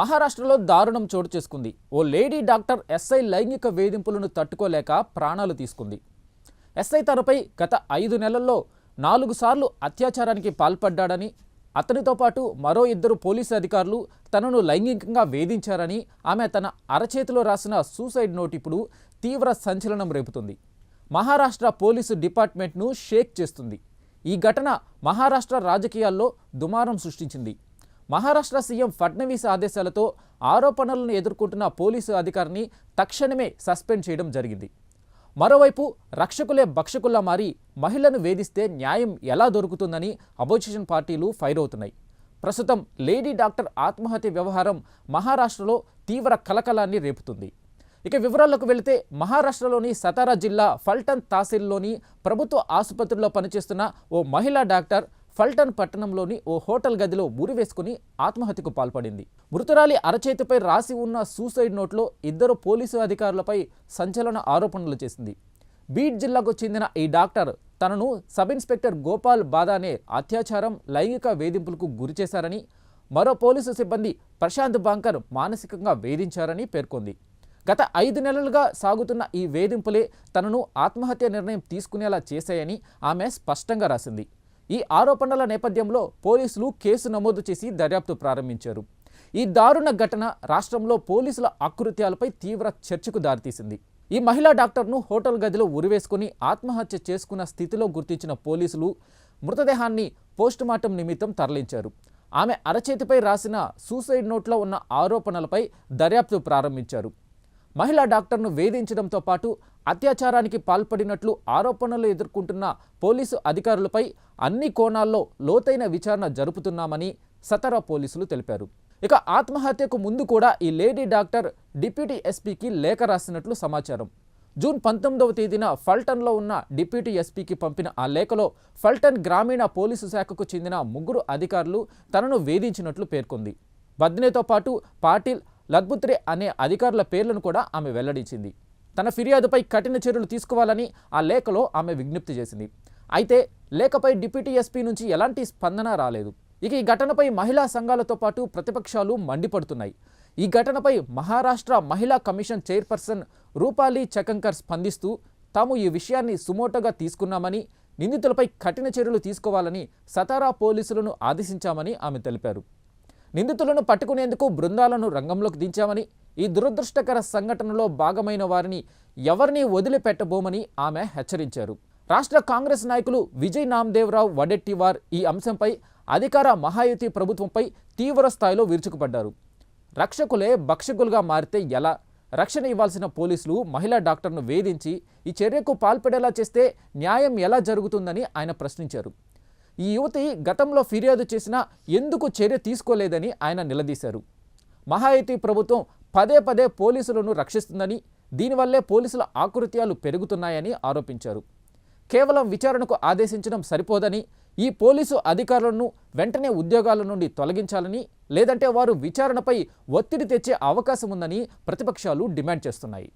మహారాష్ట్రలో దారుణం చోటు చేసుకుంది. ఓ లేడీ డాక్టర్ ఎస్ఐ లైంగిక వేధింపులను తట్టుకోలేక ప్రాణాలు తీసుకుంది. ఎస్ఐ తనపై గత 5 నెలల్లో 4 సార్లు అత్యాచారానికి పాల్పడ్డాడని, అతనితో పాటు మరో 2 పోలీసు అధికారులు తనను లైంగికంగా వేధించారని ఆమె తన అరచేతిలో రాసిన సూసైడ్ నోట్ ఇప్పుడు తీవ్ర సంచలనం రేపుతుంది. మహారాష్ట్ర పోలీసు డిపార్ట్మెంట్ను షేక్ చేస్తుంది. ఈ ఘటన మహారాష్ట్ర రాజకీయాల్లో దుమారం సృష్టించింది. మహారాష్ట్ర సీఎం ఫడ్నవీస్ ఆదేశాలతో ఆరోపణలను ఎదుర్కొంటున్న పోలీసు అధికారిని తక్షణమే సస్పెండ్ చేయడం జరిగింది. మరోవైపు రక్షకులే భక్షకుల్లా మారి మహిళను వేధిస్తే న్యాయం ఎలా దొరుకుతుందని అపోజిషన్ పార్టీలు ఫైర్ అవుతున్నాయి. ప్రస్తుతం లేడీ డాక్టర్ ఆత్మహత్య వ్యవహారం మహారాష్ట్రలో తీవ్ర కలకలాన్ని రేపుతుంది. ఇక వివరాల్లోకి వెళితే మహారాష్ట్రలోని సతారా జిల్లా ఫల్టన్ తహసీల్లోని ప్రభుత్వ ఆసుపత్రిలో పనిచేస్తున్న ఓ మహిళా డాక్టర్ ఫల్టన్ పట్టణంలోని ఓ హోటల్ గదిలో ఉరివేసుకుని ఆత్మహత్యకు పాల్పడింది. మృతురాలి అరచేతిపై రాసి ఉన్న సూసైడ్ నోట్లో 2 పోలీసు అధికారులపై సంచలన ఆరోపణలు చేసింది. బీడ్ జిల్లాకు చెందిన ఈ డాక్టర్ తనను సబ్ ఇన్స్పెక్టర్ గోపాల్ బాదానే అత్యాచారం, లైంగిక వేధింపులకు గురిచేశారని, మరో పోలీసు సిబ్బంది ప్రశాంత్ బాంకర్ మానసికంగా వేధించారని పేర్కొంది. గత 5 నెలలుగా సాగుతున్న ఈ వేధింపులే తనను ఆత్మహత్య నిర్ణయం తీసుకునేలా చేశాయని ఆమె స్పష్టంగా రాసింది. ఈ ఆరోపణల నేపథ్యంలో పోలీసులు కేసు నమోదు చేసి దర్యాప్తు ప్రారంభించారు. ఈ దారుణ ఘటన రాష్ట్రంలో పోలీసుల అకృత్యాలపై తీవ్ర చర్చకు దారితీసింది. ఈ మహిళా డాక్టర్ను హోటల్ గదిలో ఉరివేసుకుని ఆత్మహత్య చేసుకున్న స్థితిలో గుర్తించిన పోలీసులు మృతదేహాన్ని పోస్టుమార్టం నిమిత్తం తరలించారు. ఆమె అరచేతిపై రాసిన సూసైడ్ నోట్లో ఉన్న ఆరోపణలపై దర్యాప్తు ప్రారంభించారు. మహిళా డాక్టర్ను వేధించడంతో పాటు అత్యాచారానికి పాల్పడినట్లు ఆరోపణలు ఎదుర్కొంటున్న పోలీసు అధికారులపై అన్ని కోణాల్లో లోతైన విచారణ జరుపుతున్నామని సతారా పోలీసులు తెలిపారు. ఇక ఆత్మహత్యకు ముందు కూడా ఈ లేడీ డాక్టర్ డిప్యూటీ ఎస్పీకి లేఖ రాసినట్లు సమాచారం. జూన్ 19వ తేదీన ఫల్టన్లో ఉన్న డిప్యూటీ ఎస్పీకి పంపిన ఆ లేఖలో ఫల్టన్ గ్రామీణ పోలీసు శాఖకు చెందిన 3 అధికారులు తనను వేధించినట్లు పేర్కొంది. బద్నేతో పాటు పాటిల్, లగ్బుత్రే అనే అధికారుల పేర్లను కూడా ఆమె వెల్లడించింది. తన ఫిర్యాదుపై కఠిన చర్యలు తీసుకోవాలని ఆ లేఖలో ఆమె విజ్ఞప్తి చేసింది. అయితే లేఖపై డిప్యూటీ ఎస్పీ నుంచి ఎలాంటి స్పందన రాలేదు. ఇక ఈ ఘటనపై మహిళా సంఘాలతో పాటు ప్రతిపక్షాలు మండిపడుతున్నాయి. ఈ ఘటనపై మహారాష్ట్ర మహిళా కమిషన్ చైర్పర్సన్ రూపాలి చకంకర్ స్పందిస్తూ తాము ఈ విషయాన్ని సుమోటోగా తీసుకున్నామని, నిందితులపై కఠిన చర్యలు తీసుకోవాలని సతారా పోలీసులను ఆదేశించామని ఆమె తెలిపారు. నిందితులను పట్టుకునేందుకు బృందాలను రంగంలోకి దించామని, ఈ దురదృష్టకర సంఘటనలో భాగమైన వారిని ఎవరినీ వదిలిపెట్టబోమని ఆమె హెచ్చరించారు. రాష్ట్ర కాంగ్రెస్ నాయకులు విజయ్ నామదేవరావు వడెట్టివార్ ఈ అంశంపై అధికార మహాయుతి ప్రభుత్వంపై తీవ్ర స్థాయిలో విరుచుకుపడ్డారు. రక్షకులే భక్షకులుగా మారితే ఎలా? రక్షణ ఇవ్వాల్సిన పోలీసులు మహిళా డాక్టర్ను వేధించి ఈ చర్యకు పాల్పడేలా చేస్తే న్యాయం ఎలా జరుగుతుందని ఆయన ప్రశ్నించారు. ఈ యువతి గతంలో ఫిర్యాదు చేసినా ఎందుకు చర్య తీసుకోలేదని ఆయన నిలదీశారు. మహాయుతి ప్రభుత్వం పదే పోలీసులను రక్షిస్తుందని, దీనివల్లే పోలీసుల ఆకృత్యాలు పెరుగుతున్నాయని ఆరోపించారు. కేవలం విచారణకు ఆదేశించడం సరిపోదని, ఈ పోలీసు అధికారులను వెంటనే ఉద్యోగాల నుండి తొలగించాలని, లేదంటే వారు విచారణపై ఒత్తిడి తెచ్చే అవకాశం ఉందని ప్రతిపక్షాలు డిమాండ్ చేస్తున్నాయి.